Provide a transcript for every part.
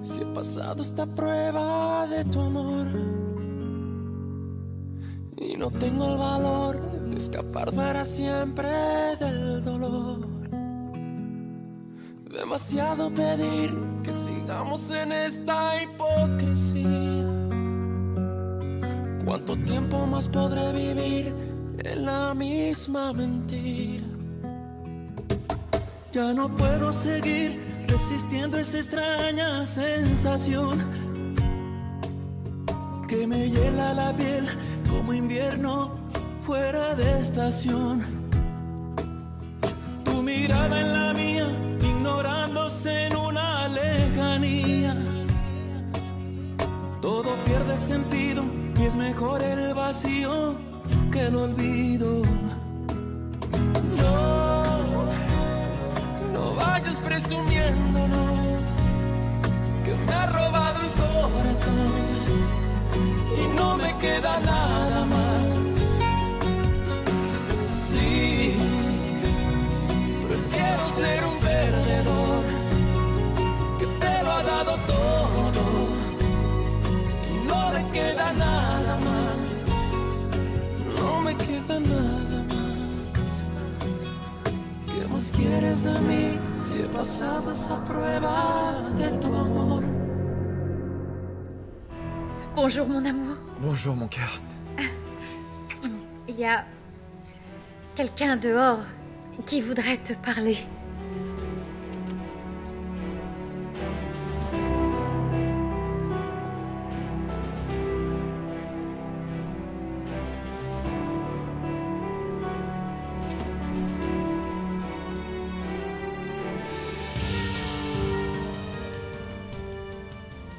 si he pasado esta prueba de tu amor y no tengo el valor de escapar para siempre del dolor. Demasiado pedir que sigamos en esta hipocresía. ¿Cuánto tiempo más podré vivir en la misma mentira? Ya no puedo seguir resistiendo esa extraña sensación que me hiela la piel como invierno fuera de estación. Tu mirada en la mía, ignorándose en una lejanía. Todo pierde sentido y es mejor el vacío que el olvido. No vayas presumiendo, no, que me ha robado el corazón y no me queda nada más. Sí, prefiero ser un perdedor que te lo ha dado todo y no le queda nada más. No me queda nada más. ¿Qué más quieres de mí si he pasado esa prueba de tu amor? Bonjour mon amour. Bonjour mon cœur. Il y a quelqu'un dehors qui voudrait te parler.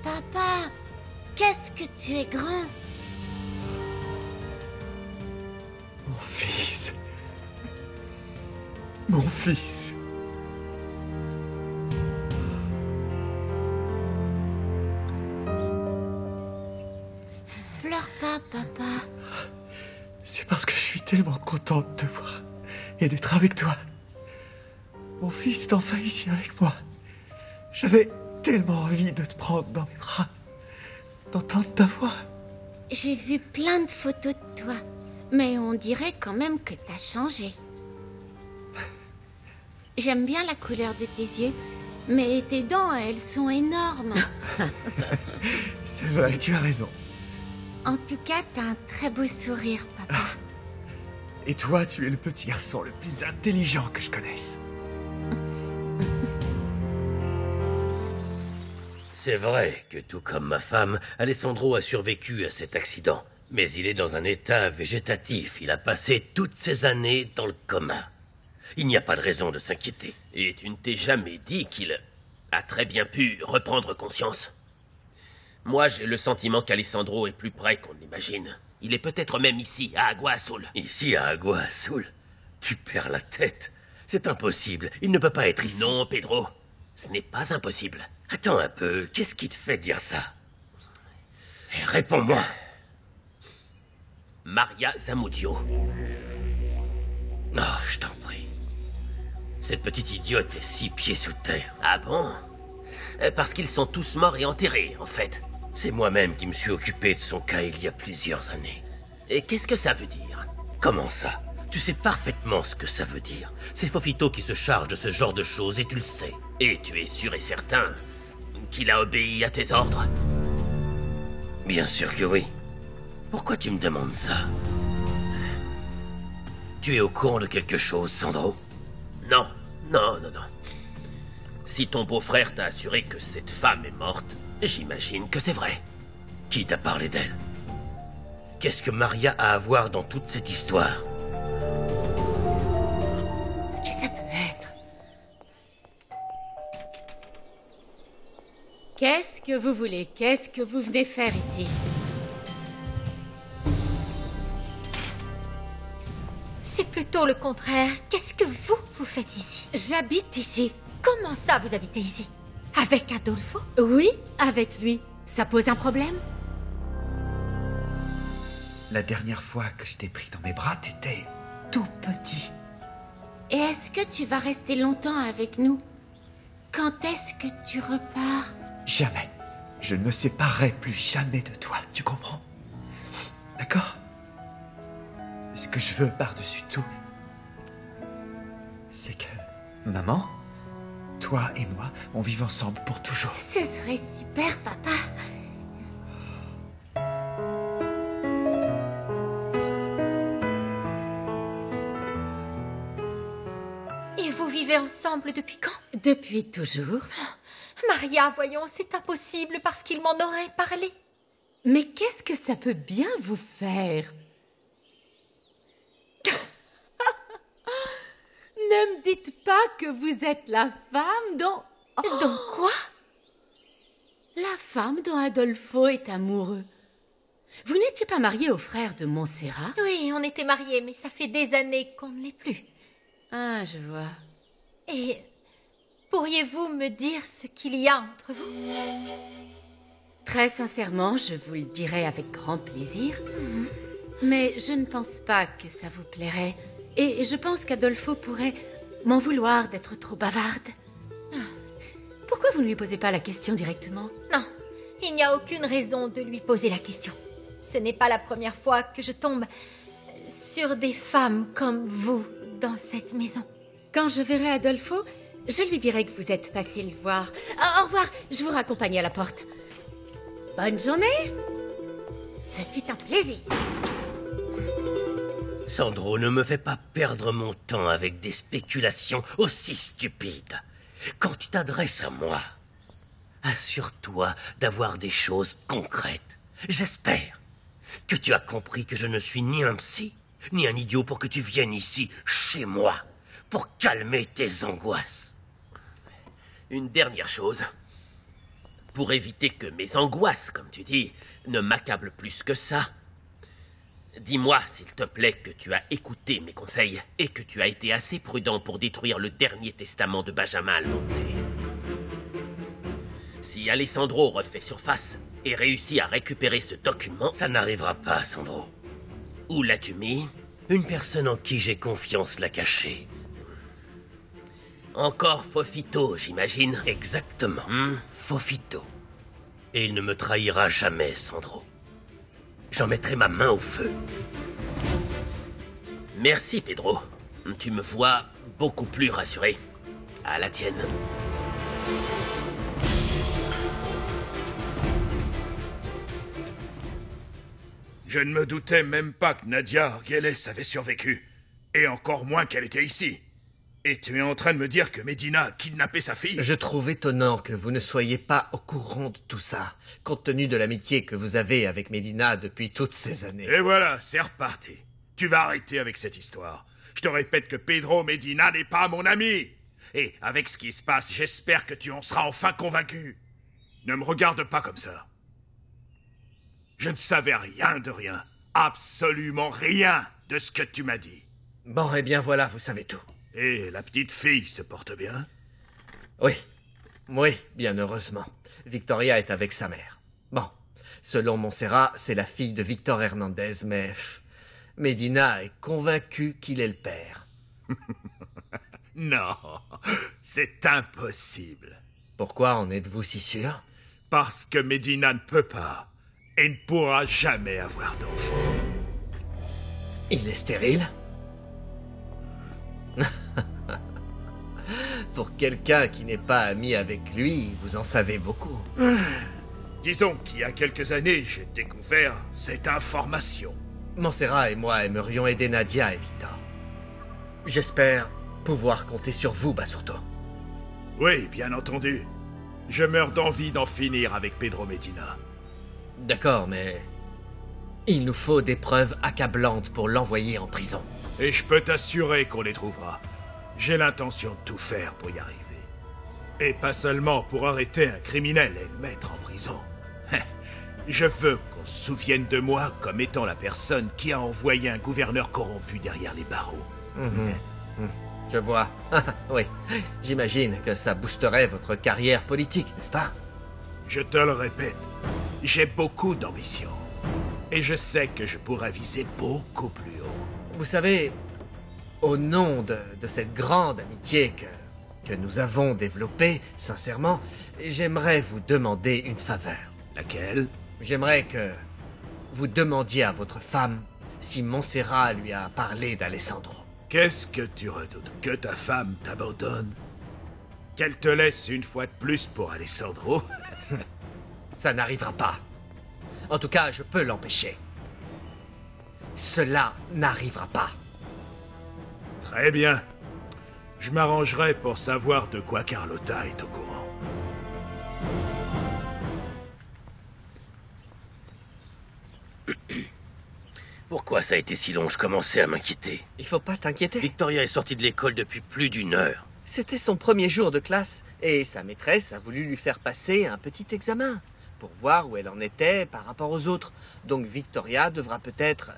Papa, qu'est-ce que tu es grand. Mon fils. Mon fils. Pleure pas, papa. C'est parce que je suis tellement contente de te voir et d'être avec toi. Mon fils est enfin ici avec moi. J'avais tellement envie de te prendre dans mes bras, d'entendre ta voix. J'ai vu plein de photos de toi, mais on dirait quand même que t'as changé. J'aime bien la couleur de tes yeux, mais tes dents, elles sont énormes. C'est vrai, tu as raison. En tout cas, t'as un très beau sourire, papa. Et toi, tu es le petit garçon le plus intelligent que je connaisse. C'est vrai que, tout comme ma femme, Alessandro a survécu à cet accident. Mais il est dans un état végétatif. Il a passé toutes ces années dans le coma. Il n'y a pas de raison de s'inquiéter. Et tu ne t'es jamais dit qu'il a très bien pu reprendre conscience? Moi, j'ai le sentiment qu'Alessandro est plus près qu'on l'imagine. Il est peut-être même ici, à Agua Azul. Ici, à Agua Azul? Tu perds la tête. C'est impossible. Il ne peut pas être ici. Non, Pedro. Ce n'est pas impossible. Attends un peu. Qu'est-ce qui te fait dire ça? Réponds-moi. Maria Zamudio. Oh, je t'en prie. Cette petite idiote est 6 pieds sous terre. Ah bon? Parce qu'ils sont tous morts et enterrés, en fait. C'est moi-même qui me suis occupé de son cas il y a plusieurs années. Et qu'est-ce que ça veut dire? Comment ça? Tu sais parfaitement ce que ça veut dire. C'est Fofito qui se charge de ce genre de choses et tu le sais. Et tu es sûr et certain qu'il a obéi à tes ordres? Bien sûr que oui. Pourquoi tu me demandes ça? Tu es au courant de quelque chose, Sandro? Non, non, non, non. Si ton beau-frère t'a assuré que cette femme est morte, j'imagine que c'est vrai. Qui t'a parlé d'elle? Qu'est-ce que Maria a à voir dans toute cette histoire? Que ça peut être? Qu'est-ce que vous voulez? Qu'est-ce que vous venez faire ici? C'est plutôt le contraire. Qu'est-ce que vous faites ici? J'habite ici. Comment ça, vous habitez ici? Avec Adolfo? Oui, avec lui. Ça pose un problème? La dernière fois que je t'ai pris dans mes bras, t'étais tout petit. Et est-ce que tu vas rester longtemps avec nous? Quand est-ce que tu repars? Jamais. je ne me séparerai plus jamais de toi, tu comprends? D'accord? Et ce que je veux par-dessus tout, c'est que, maman, toi et moi, on vive ensemble pour toujours. Ce serait super, papa. Et vous vivez ensemble depuis quand? Depuis toujours. Maria, voyons, c'est impossible parce qu'il m'en aurait parlé. Mais qu'est-ce que ça peut bien vous faire? Ne me dites pas que vous êtes la femme dont... Donc quoi? La femme dont Adolfo est amoureux. Vous n'étiez pas mariée au frère de Montserrat? Oui, on était mariés, mais ça fait des années qu'on ne l'est plus. Ah, je vois. Et pourriez-vous me dire ce qu'il y a entre vous? Très sincèrement, je vous le dirai avec grand plaisir. Mais je ne pense pas que ça vous plairait. Et je pense qu'Adolfo pourrait m'en vouloir d'être trop bavarde. Pourquoi vous ne lui posez pas la question directement? Non, il n'y a aucune raison de lui poser la question. Ce n'est pas la première fois que je tombe sur des femmes comme vous dans cette maison. Quand je verrai Adolfo, je lui dirai que vous êtes facile de voir. Au revoir, je vous raccompagne à la porte. Bonne journée. Ce fut un plaisir. Sandro, ne me fais pas perdre mon temps avec des spéculations aussi stupides. Quand tu t'adresses à moi, assure-toi d'avoir des choses concrètes. J'espère que tu as compris que je ne suis ni un psy, ni un idiot pour que tu viennes ici, chez moi, pour calmer tes angoisses. Une dernière chose. Pour éviter que mes angoisses, comme tu dis, ne m'accablent plus que ça, dis-moi, s'il te plaît, que tu as écouté mes conseils et que tu as été assez prudent pour détruire le dernier testament de Benjamin Almonte. Si Alessandro refait surface et réussit à récupérer ce document, ça n'arrivera pas, Sandro. Où l'as-tu mis? Une personne en qui j'ai confiance l'a caché. Encore Fofito, j'imagine. Exactement. Fofito. Et il ne me trahira jamais, Sandro. J'en mettrai ma main au feu. Merci, Pedro. Tu me vois beaucoup plus rassuré. À la tienne. Je ne me doutais même pas que Nadia Argeles avait survécu. Et encore moins qu'elle était ici. Et tu es en train de me dire que Medina a kidnappé sa fille? Je trouve étonnant que vous ne soyez pas au courant de tout ça, compte tenu de l'amitié que vous avez avec Medina depuis toutes ces années. Et voilà, c'est reparti. Tu vas arrêter avec cette histoire. Je te répète que Pedro Medina n'est pas mon ami. Et avec ce qui se passe, j'espère que tu en seras enfin convaincu. Ne me regarde pas comme ça. Je ne savais rien de rien. Absolument rien de ce que tu m'as dit. Bon, eh bien voilà, vous savez tout. Et la petite fille se porte bien? Oui. Oui, bien heureusement. Victoria est avec sa mère. Bon, selon Montserrat, c'est la fille de Victor Hernandez, mais... Medina est convaincu qu'il est le père. Non, c'est impossible. Pourquoi en êtes-vous si sûr? Parce que Medina ne peut pas et ne pourra jamais avoir d'enfant. Il est stérile? Pour quelqu'un qui n'est pas ami avec lui, vous en savez beaucoup. Disons qu'il y a quelques années, j'ai découvert cette information. Montserrat et moi aimerions aider Nadia et Victor. J'espère pouvoir compter sur vous, Basurto. Oui, bien entendu. Je meurs d'envie d'en finir avec Pedro Medina. D'accord, mais... il nous faut des preuves accablantes pour l'envoyer en prison. Et je peux t'assurer qu'on les trouvera. J'ai l'intention de tout faire pour y arriver. Et pas seulement pour arrêter un criminel et le mettre en prison. Je veux qu'on se souvienne de moi comme étant la personne qui a envoyé un gouverneur corrompu derrière les barreaux. Je vois. Oui, j'imagine que ça boosterait votre carrière politique, n'est-ce pas? Je te le répète, j'ai beaucoup d'ambition. Et je sais que je pourrais viser beaucoup plus haut. Vous savez, au nom de cette grande amitié que nous avons développée, sincèrement, j'aimerais vous demander une faveur. Laquelle? J'aimerais que vous demandiez à votre femme si Montserrat lui a parlé d'Alessandro. Qu'est-ce que tu redoutes? Que ta femme t'abandonne? Qu'elle te laisse une fois de plus pour Alessandro? Ça n'arrivera pas. En tout cas, je peux l'empêcher. Cela n'arrivera pas. Très bien. Je m'arrangerai pour savoir de quoi Carlotta est au courant. Pourquoi ça a été si long? Je commençais à m'inquiéter. Il faut pas t'inquiéter. Victoria est sortie de l'école depuis plus d'une heure. C'était son premier jour de classe et sa maîtresse a voulu lui faire passer un petit examen pour voir où elle en était par rapport aux autres. Donc Victoria devra peut-être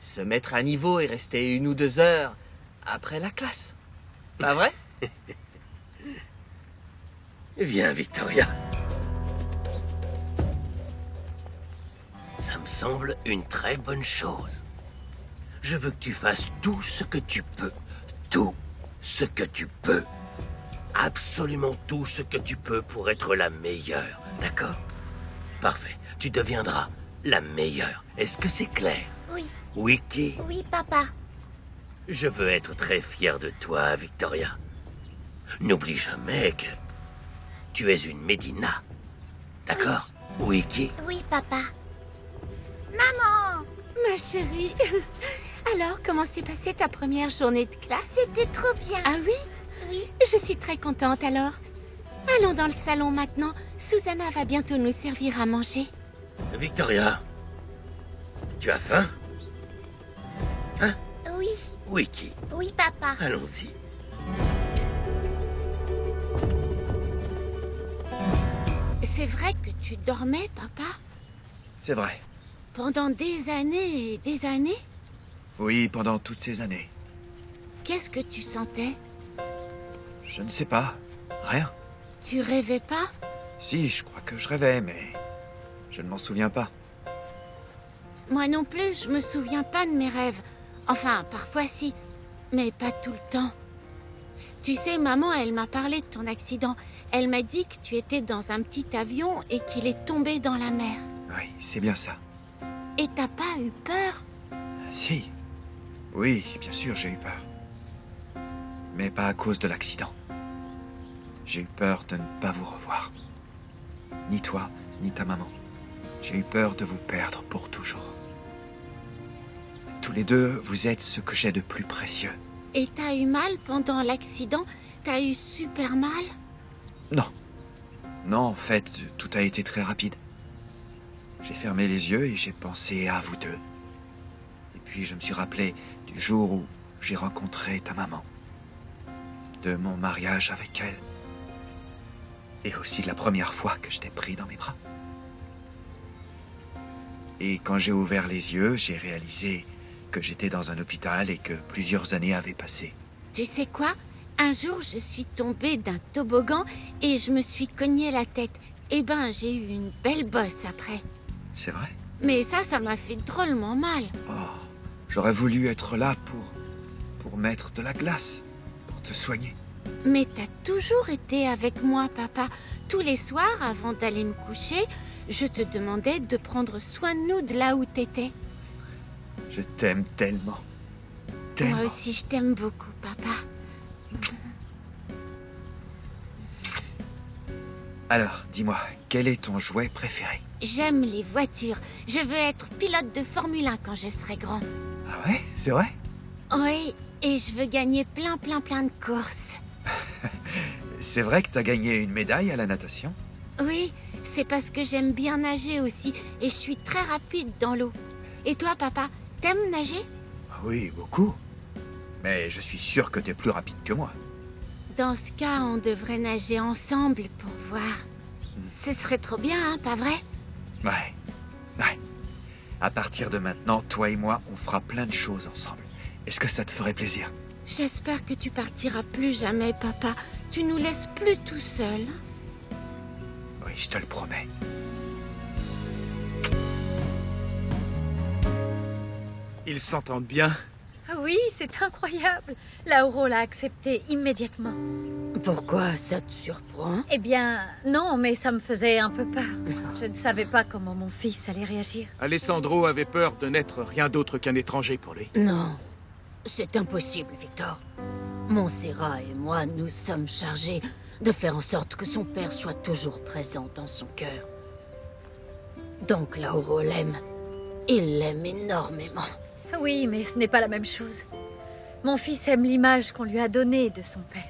se mettre à niveau et rester 1 ou 2 heures après la classe. Pas vrai? Viens, Victoria. Ça me semble une très bonne chose. Je veux que tu fasses tout ce que tu peux. Tout ce que tu peux. Absolument tout ce que tu peux pour être la meilleure. D'accord? Parfait. Tu deviendras la meilleure. Est-ce que c'est clair? Oui. Wiki? Oui, papa. Je veux être très fier de toi, Victoria. N'oublie jamais que tu es une Medina. D'accord? Wiki? Oui, papa. Maman! Ma chérie, alors comment s'est passée ta première journée de classe? C'était trop bien. Ah oui? Oui. Je suis très contente alors. Allons dans le salon maintenant. Susanna va bientôt nous servir à manger. Victoria, tu as faim? Hein? Oui. Wiki? Oui, papa. Allons-y. C'est vrai que tu dormais, papa? C'est vrai. Pendant des années et des années? Oui, pendant toutes ces années. Qu'est-ce que tu sentais? Je ne sais pas. Rien. Tu rêvais pas? Si, je crois que je rêvais, mais je ne m'en souviens pas. Moi non plus, je me souviens pas de mes rêves. Enfin, parfois si, mais pas tout le temps. Tu sais, maman, elle m'a parlé de ton accident. Elle m'a dit que tu étais dans un petit avion et qu'il est tombé dans la mer. Oui, c'est bien ça. Et t'as pas eu peur? Si. Oui, bien sûr, j'ai eu peur. Mais pas à cause de l'accident. J'ai eu peur de ne pas vous revoir. Ni toi, ni ta maman. J'ai eu peur de vous perdre pour toujours. Tous les deux, vous êtes ce que j'ai de plus précieux. Et t'as eu mal pendant l'accident? T'as eu super mal? Non. Non, en fait, tout a été très rapide. J'ai fermé les yeux et j'ai pensé à vous deux. Et puis je me suis rappelé du jour où j'ai rencontré ta maman. De mon mariage avec elle. Et aussi de la première fois que je t'ai pris dans mes bras. Et quand j'ai ouvert les yeux, j'ai réalisé que j'étais dans un hôpital et que plusieurs années avaient passé. Tu sais quoi? Un jour, je suis tombée d'un toboggan et je me suis cogné la tête. Eh ben, j'ai eu une belle bosse après. C'est vrai? Mais ça m'a fait drôlement mal. Oh, j'aurais voulu être là pour mettre de la glace, pour te soigner. Mais t'as toujours été avec moi, papa. Tous les soirs, avant d'aller me coucher, je te demandais de prendre soin de nous de là où t'étais. Je t'aime tellement. Tellement. Moi aussi, je t'aime beaucoup, papa. Alors, dis-moi, quel est ton jouet préféré? J'aime les voitures. Je veux être pilote de Formule 1 quand je serai grand. Ah ouais? C'est vrai? Oui, et je veux gagner plein de courses. C'est vrai que t'as gagné une médaille à la natation? Oui, c'est parce que j'aime bien nager aussi, et je suis très rapide dans l'eau. Et toi, papa, t'aimes nager? Oui, beaucoup. Mais je suis sûr que t'es plus rapide que moi. Dans ce cas, on devrait nager ensemble pour voir. Ce serait trop bien, hein, pas vrai? Ouais. Ouais. À partir de maintenant, toi et moi, on fera plein de choses ensemble. Est-ce que ça te ferait plaisir? J'espère que tu partiras plus jamais, papa. Tu nous laisses plus tout seuls. Oui, je te le promets. Ils s'entendent bien. Ah Oui, c'est incroyable. Lauro l'a accepté immédiatement. Pourquoi ça te surprend? Eh bien, non, mais ça me faisait un peu peur. Je ne savais pas comment mon fils allait réagir. Alessandro avait peur de n'être rien d'autre qu'un étranger pour lui. Non, c'est impossible, Victor. Montserrat et moi, nous sommes chargés de faire en sorte que son père soit toujours présent dans son cœur. Donc Lauro l'aime. Il l'aime énormément. Oui, mais ce n'est pas la même chose. Mon fils aime l'image qu'on lui a donnée de son père.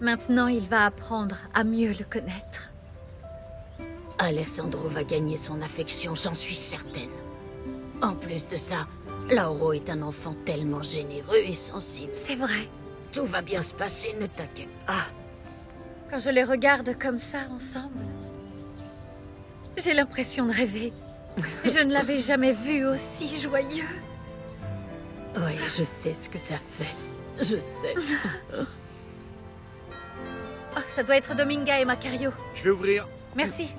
Maintenant, il va apprendre à mieux le connaître. Alessandro va gagner son affection, j'en suis certaine. En plus de ça, Lauro est un enfant tellement généreux et sensible. C'est vrai. Tout va bien se passer, ne t'inquiète pas. Quand je les regarde comme ça, ensemble, j'ai l'impression de rêver. Je ne l'avais jamais vu aussi joyeux. Oui, je sais ce que ça fait. Je sais. Oh, ça doit être Dominga et Macario. Je vais ouvrir. Merci.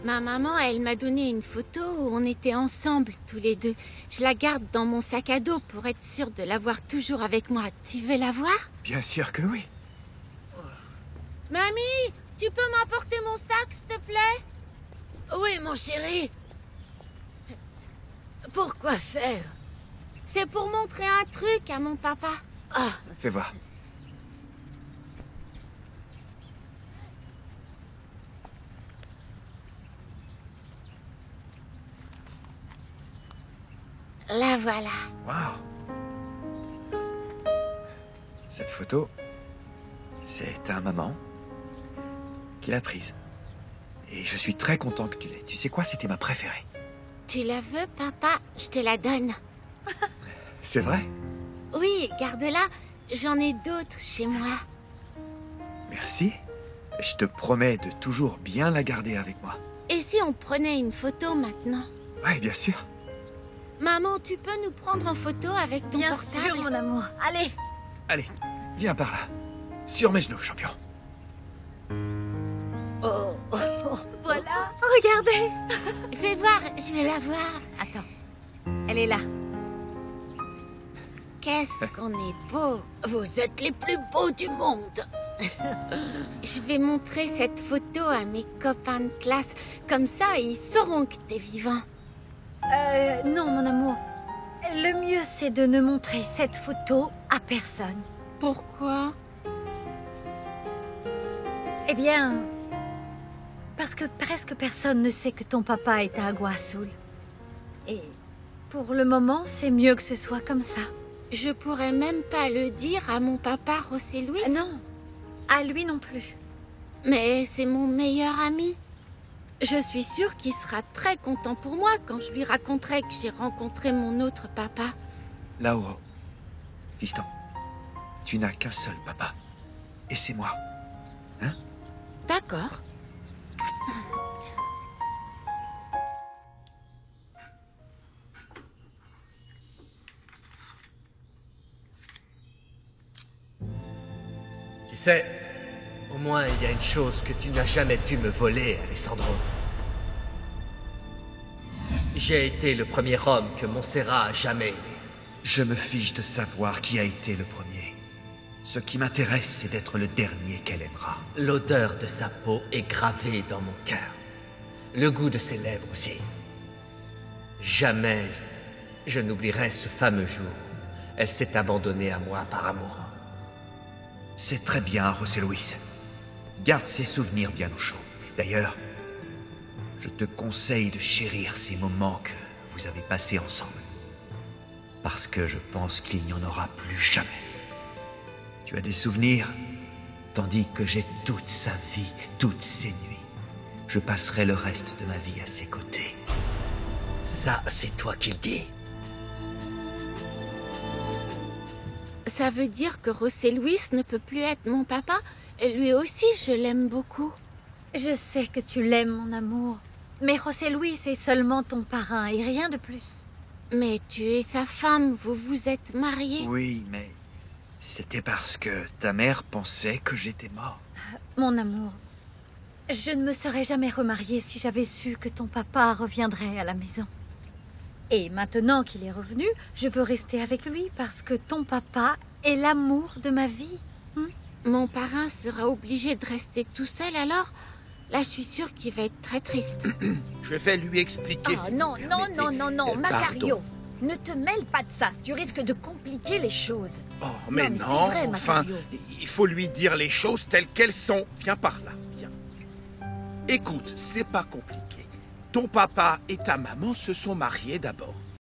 Ma maman, elle m'a donné une photo où on était ensemble, tous les deux. Je la garde dans mon sac à dos pour être sûre de l'avoir toujours avec moi. Tu veux la voir? Bien sûr que oui. Mamie, tu peux m'apporter mon sac, s'il te plaît? Oui, mon chéri. Pourquoi faire? C'est pour montrer un truc à mon papa. Ah, Fais voir. La voilà. Waouh. Cette photo, c'est ta maman qui l'a prise. Et je suis très content que tu l'aies. Tu sais quoi, c'était ma préférée. Tu la veux, papa? Je te la donne. C'est vrai? Oui, garde-la. J'en ai d'autres chez moi. Merci. Je te promets de toujours bien la garder avec moi. Et si on prenait une photo maintenant? Ouais, bien sûr. Maman, tu peux nous prendre en photo avec ton Bien portable? sûr, mon amour. Allez. Allez, viens par là. Sur mes genoux, champion. Voilà. Regardez. Fais voir, je vais la voir. Attends. Elle est là. Qu'est-ce qu'on est beau. vous êtes les plus beaux du monde. Je vais montrer cette photo à mes copains de classe. Comme ça, ils sauront que t'es vivant. Non, mon amour. Le mieux, c'est de ne montrer cette photo à personne. Pourquoi? Eh bien, parce que presque personne ne sait que ton papa est à Agua Azul. Et pour le moment, c'est mieux que ce soit comme ça. Je pourrais même pas le dire à mon papa, José Luis. Non, à lui non plus. Mais c'est mon meilleur ami. Je suis sûre qu'il sera très content pour moi quand je lui raconterai que j'ai rencontré mon autre papa. Lauro, fiston, tu n'as qu'un seul papa. Et c'est moi. Hein? D'accord. Tu sais, au moins il y a une chose que tu n'as jamais pu me voler, Alessandro. J'ai été le premier homme que Montserrat a jamais aimé. Je me fiche de savoir qui a été le premier. Ce qui m'intéresse, c'est d'être le dernier qu'elle aimera. L'odeur de sa peau est gravée dans mon cœur. Le goût de ses lèvres aussi. Jamais je n'oublierai ce fameux jour. Elle s'est abandonnée à moi par amour. C'est très bien, José Luis. Garde ces souvenirs bien au chaud. D'ailleurs, je te conseille de chérir ces moments que vous avez passés ensemble. Parce que je pense qu'il n'y en aura plus jamais. Tu as des souvenirs, tandis que j'ai toute sa vie, toutes ses nuits. Je passerai le reste de ma vie à ses côtés. Ça, c'est toi qui le dis. Ça veut dire que José Luis ne peut plus être mon papa? Lui aussi, je l'aime beaucoup. Je sais que tu l'aimes, mon amour. Mais José Luis est seulement ton parrain et rien de plus. Mais tu es sa femme, vous vous êtes mariés. Oui, mais c'était parce que ta mère pensait que j'étais mort. Mon amour, je ne me serais jamais remariée si j'avais su que ton papa reviendrait à la maison. Et maintenant qu'il est revenu, je veux rester avec lui parce que ton papa est l'amour de ma vie. Mon parrain sera obligé de rester tout seul alors? Là, je suis sûre qu'il va être très triste. Je vais lui expliquer. Oh, non, Macario. Ne te mêle pas de ça. Tu risques de compliquer les choses. Oh, mais non, c'est vrai, enfin, Macario. il faut lui dire les choses telles qu'elles sont. Viens par là, viens. Écoute, c'est pas compliqué. Ton papa et ta maman se sont mariés d'abord.